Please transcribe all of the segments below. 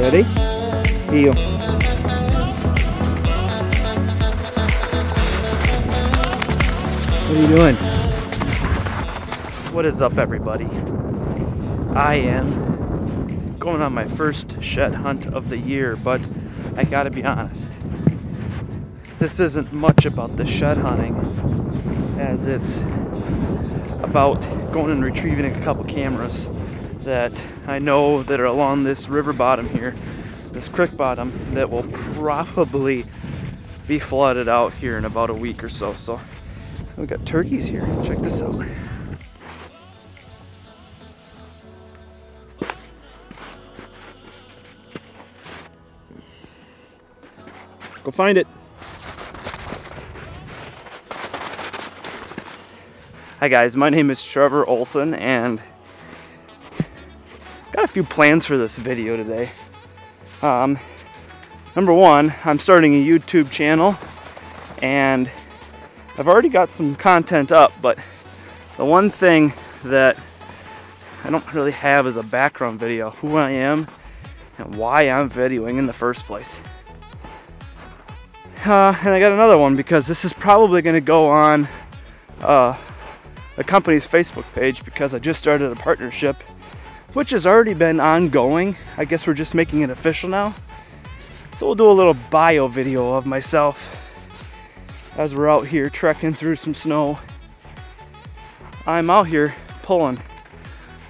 Ready? Heel. What are you doing? What is up, everybody? I am going on my first shed hunt of the year, but I gotta be honest. This isn't much about the shed hunting as it's about going and retrieving a couple cameras that I know that are along this river bottom here, this creek bottom, that will probably be flooded out here in about a week or so. So we got turkeys here. Check this out. Go find it. Hi guys, my name is Trevor Olson and got a few plans for this video today. Number one, I'm starting a YouTube channel and I've already got some content up, but the one thing that I don't really have is a background video, who I am and why I'm videoing in the first place. And I got another one because this is probably going to go on the company's Facebook page because I just started a partnership, which has already been ongoing. I guess we're just making it official now. So we'll do a little bio video of myself as we're out here trekking through some snow. I'm out here pulling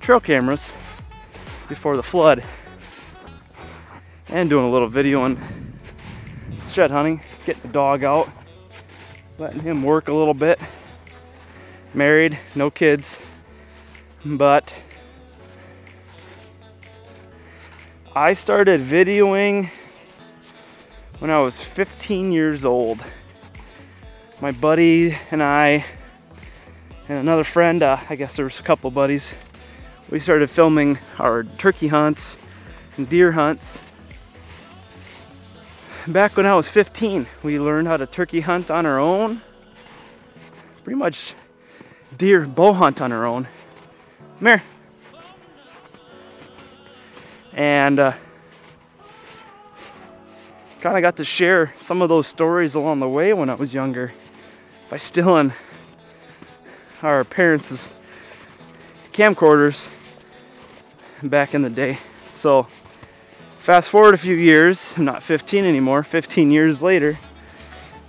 trail cameras before the flood and doing a little video on shed hunting, getting the dog out, letting him work a little bit. Married, no kids, but I started videoing when I was 15 years old. My buddy and I and another friend, I guess there was a couple buddies, we started filming our turkey hunts and deer hunts. Back when I was 15, we learned how to turkey hunt on our own. Pretty much deer bow hunt on our own. Come here. And kind of got to share some of those stories along the way when I was younger by stealing our parents' camcorders back in the day. So fast forward a few years, I'm not 15 anymore, 15 years later,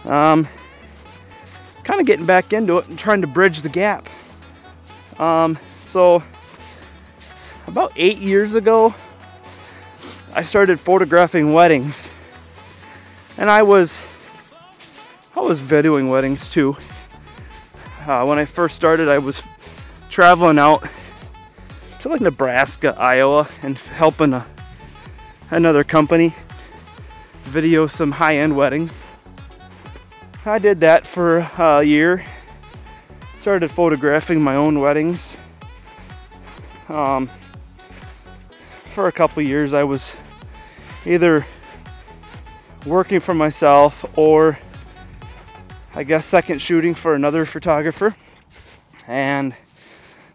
kind of getting back into it and trying to bridge the gap. So about 8 years ago, I started photographing weddings, and I was videoing weddings too. When I first started, I was traveling out to like Nebraska, Iowa, and helping another company video some high-end weddings. I did that for a year. Started photographing my own weddings. For a couple years, I was either working for myself or I guess second shooting for another photographer, and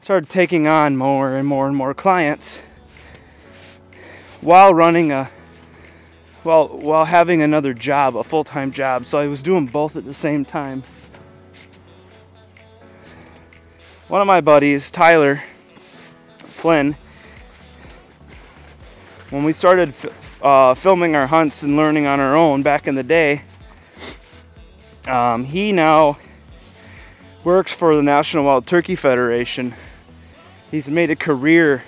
started taking on more and more clients while running while having another job, a full-time job. So I was doing both at the same time. One of my buddies, Tyler Flynn, when we started filming our hunts and learning on our own back in the day, he now works for the National Wild Turkey Federation. He's made a career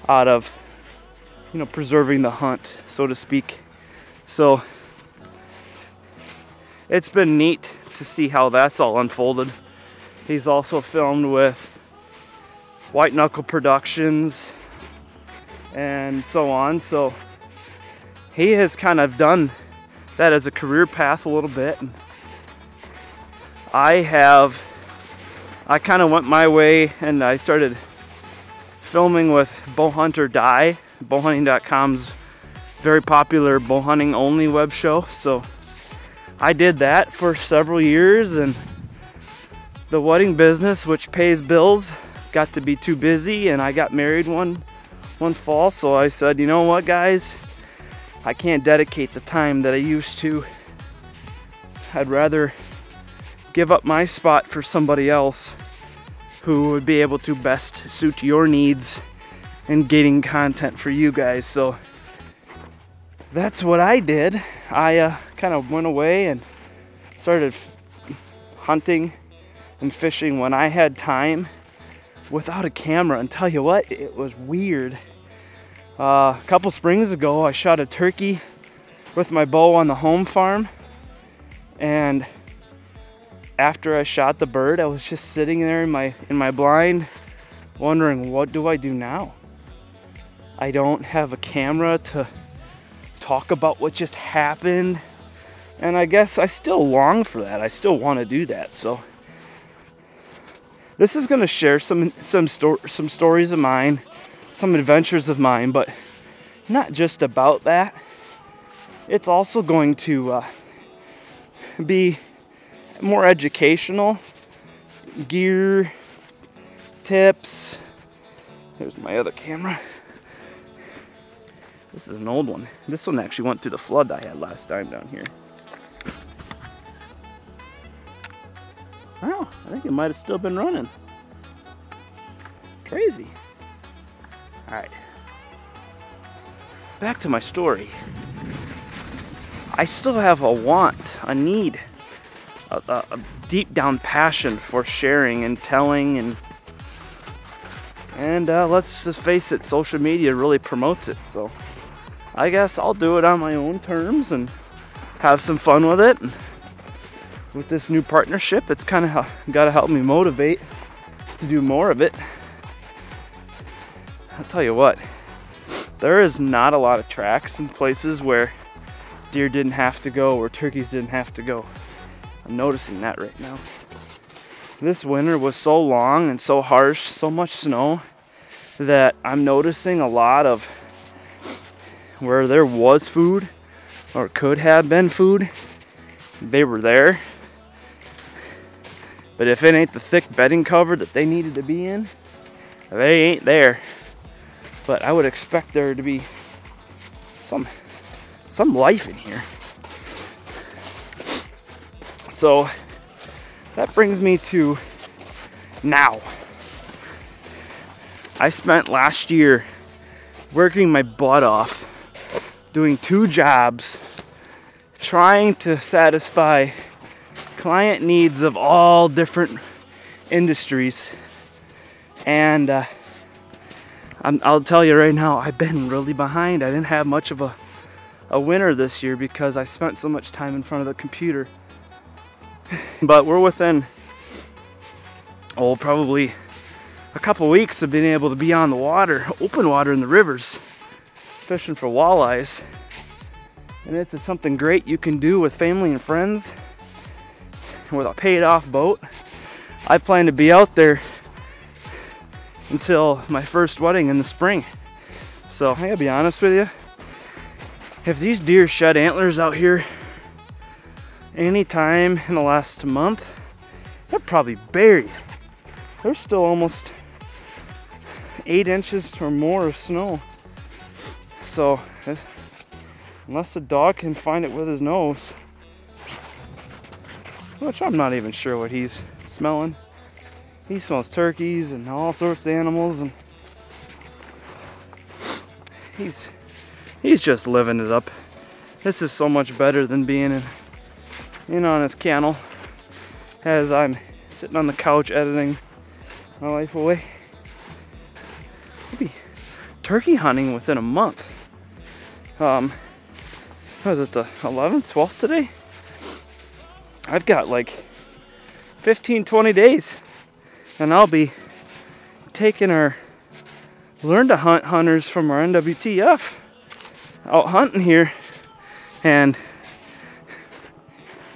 out of, preserving the hunt, so to speak. So it's been neat to see how that's all unfolded. He's also filmed with White Knuckle Productions and so on. So he has kind of done that as a career path a little bit. I kind of went my way and I started filming with Bow Hunt or Die, bowhunting.com's very popular bow hunting only web show. So I did that for several years, and the wedding business, which pays bills, got to be too busy, and I got married one fall. So I said, you know what, guys, I can't dedicate the time that I used to. I'd rather give up my spot for somebody else who would be able to best suit your needs and getting content for you guys. So that's what I did. I kind of went away and started hunting and fishing when I had time without a camera. And tell you what, it was weird. A couple springs ago, I shot a turkey with my bow on the home farm, and after I shot the bird, I was just sitting there in my blind wondering, what do I do now? I don't have a camera to talk about what just happened, and I guess I still long for that. I still want to do that. So this is going to share some stories of mine, some adventures of mine, but not just about that. It's also going to be more educational, gear, tips. There's my other camera. This is an old one. This one actually went through the flood I had last time down here. Wow, I think it might have still been running. Crazy. All right, back to my story. I still have a want, a need, a deep down passion for sharing and telling, and let's just face it, social media really promotes it. So I guess I'll do it on my own terms and have some fun with it. And with this new partnership, it's kind of got to help me motivate to do more of it. I'll tell you what, there is not a lot of tracks and places where deer didn't have to go or turkeys didn't have to go. I'm noticing that right now. This winter was so long and so harsh, so much snow, that I'm noticing a lot of where there was food or could have been food, they were there. But if it ain't the thick bedding cover that they needed to be in, they ain't there. But I would expect there to be some life in here. So that brings me to now. I spent last year working my butt off, doing 2 jobs, trying to satisfy client needs of all different industries. And I'll tell you right now, I've been really behind. I didn't have much of a winter this year because I spent so much time in front of the computer. But we're within, probably a couple weeks of being able to be on the water, open water in the rivers, fishing for walleyes. And it's something great you can do with family and friends with a paid off boat. I plan to be out there until my first wedding in the spring. So I gotta be honest with you, if these deer shed antlers out here anytime in the last month, they're probably buried. There's still almost 8 inches or more of snow. So unless the dog can find it with his nose, which I'm not even sure what he's smelling. He smells turkeys and all sorts of animals, and he's just living it up. This is so much better than being in on his kennel as I'm sitting on the couch editing my life away. Maybe turkey hunting within a month. What is it, the 11th, 12th today? I've got like 15, 20 days. And I'll be taking our Learn to Hunt hunters from our NWTF out hunting here. And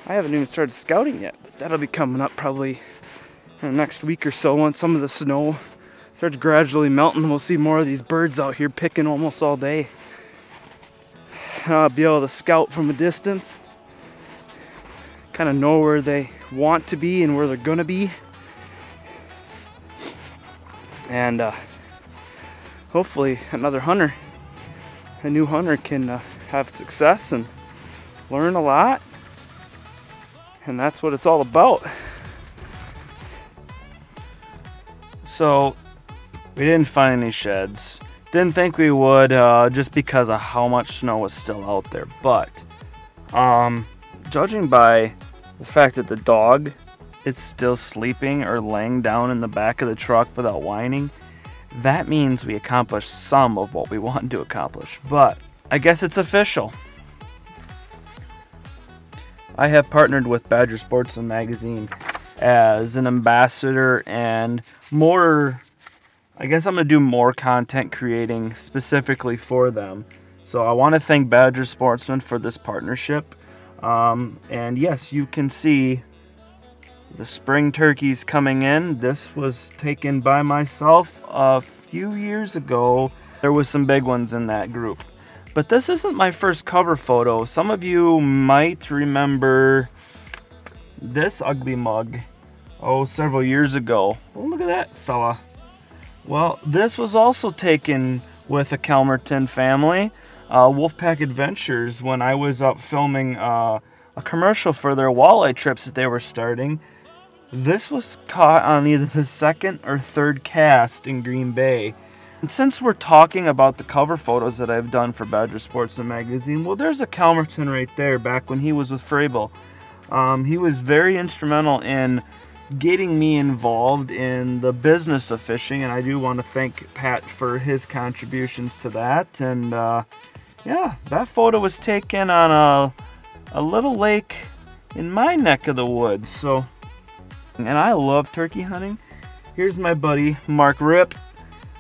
I haven't even started scouting yet, but that'll be coming up probably in the next week or so once some of the snow starts gradually melting. We'll see more of these birds out here picking almost all day. I'll be able to scout from a distance, kind of know where they want to be and where they're gonna be. And hopefully another hunter, a new hunter, can have success and learn a lot. And that's what it's all about. So we didn't find any sheds. Didn't think we would, just because of how much snow was still out there. But judging by the fact that the dog is still sleeping or laying down in the back of the truck without whining, that means we accomplished some of what we wanted to accomplish. But I guess it's official. I have partnered with Badger Sportsman Magazine as an ambassador and more, I guess I'm going to do more content creating specifically for them. So I want to thank Badger Sportsman for this partnership. And yes, you can see the spring turkeys coming in. This was taken by myself a few years ago. There was some big ones in that group. But this isn't my first cover photo. Some of you might remember this ugly mug, several years ago. Oh, look at that fella. Well, this was also taken with a Kelmerton family, Wolfpack Adventures, when I was up filming a commercial for their walleye trips that they were starting. This was caught on either the second or third cast in Green Bay. And since we're talking about the cover photos that I've done for Badger Sportsman Magazine, well, there's a Kelmerton right there back when he was with Frabel. He was very instrumental in getting me involved in the business of fishing, and I do want to thank Pat for his contributions to that. And yeah, that photo was taken on a little lake in my neck of the woods. So, and I love turkey hunting. Here's my buddy Mark Ripp.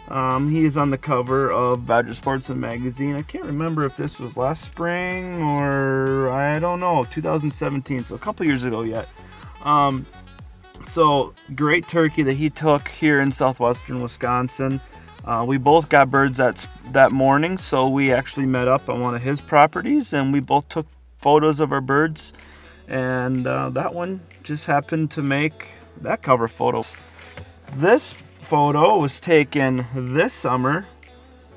He is on the cover of Badger Sportsman Magazine. I can't remember if this was last spring or, I don't know, 2017, so a couple years ago yet. So great turkey that he took here in southwestern Wisconsin. We both got birds that morning, so we actually met up on one of his properties and we both took photos of our birds, and that one just happened to make that cover photo. This photo was taken this summer.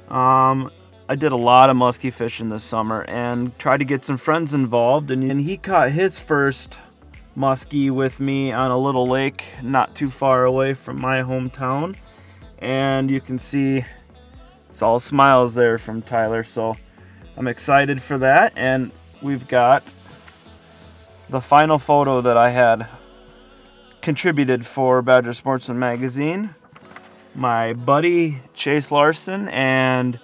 I did a lot of muskie fishing this summer and tried to get some friends involved, and he caught his first muskie with me on a little lake not too far away from my hometown, and you can see it's all smiles there from Tyler, so I'm excited for that. And we've got the final photo that I had contributed for Badger Sportsman Magazine. My buddy Chase Larson, and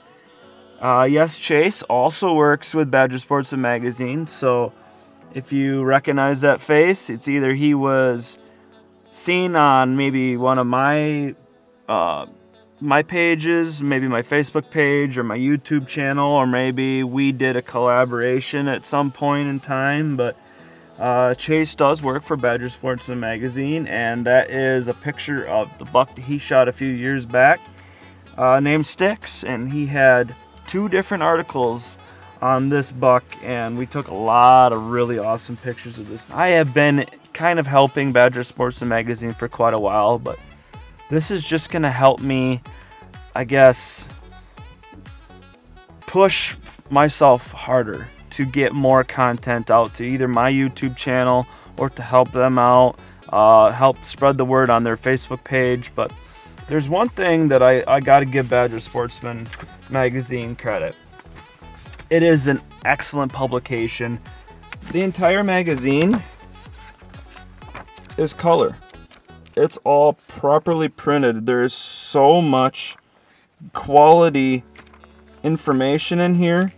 yes, Chase also works with Badger Sportsman Magazine, so if you recognize that face, it's either he was seen on maybe one of my pages, maybe my Facebook page or my YouTube channel, or maybe we did a collaboration at some point in time. But Chase does work for Badger Sportsman Magazine, and that is a picture of the buck that he shot a few years back named Sticks, and he had 2 different articles on this buck, and we took a lot of really awesome pictures of this. I have been kind of helping Badger Sportsman Magazine for quite a while, but this is just going to help me, I guess, push myself harder to get more content out to either my YouTube channel or to help them out, help spread the word on their Facebook page. But there's one thing that I got to give Badger Sportsman Magazine credit. It is an excellent publication. The entire magazine is color. It's all properly printed. There is so much quality information in here,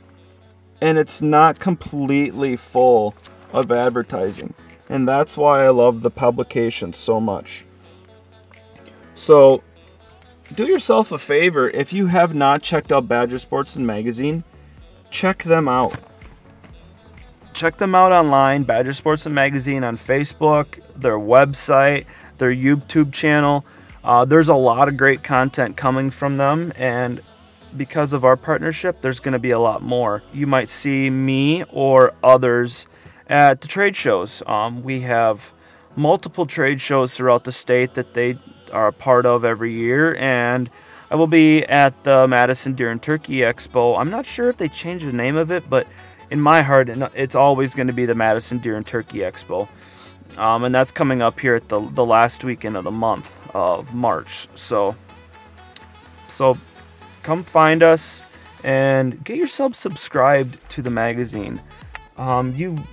and it's not completely full of advertising, and that's why I love the publication so much. So do yourself a favor, if you have not checked out Badger Sportsman Magazine, check them out. Check them out online, Badger Sportsman Magazine on Facebook, their website, their YouTube channel. There's a lot of great content coming from them, and because of our partnership, there's going to be a lot more. You might see me or others at the trade shows. We have multiple trade shows throughout the state that they are a part of every year, and I will be at the Madison Deer and Turkey Expo. I'm not sure if they changed the name of it, but in my heart, it's always going to be the Madison Deer and Turkey Expo. And that's coming up here at the last weekend of the month of March. So come find us and get yourself subscribed to the magazine. You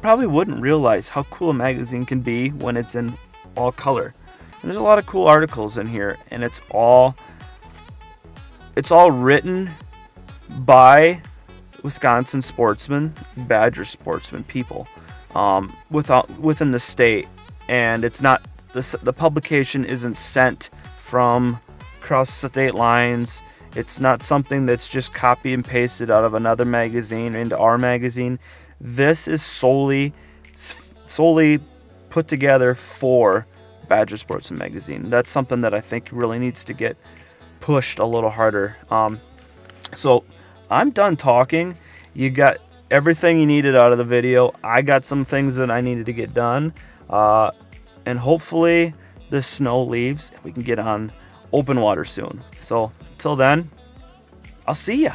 probably wouldn't realize how cool a magazine can be when it's in all color. And there's a lot of cool articles in here, and it's all written by Wisconsin sportsmen, Badger sportsmen people, within the state. And it's not, the publication isn't sent from across state lines. It's not something that's just copy and pasted out of another magazine into our magazine. This is solely put together for Badger Sportsman Magazine. That's something that I think really needs to get pushed a little harder. So I'm done talking. You got everything you needed out of the video. I got some things that I needed to get done. And hopefully this snow leaves and we can get on open water soon. So until then, I'll see ya.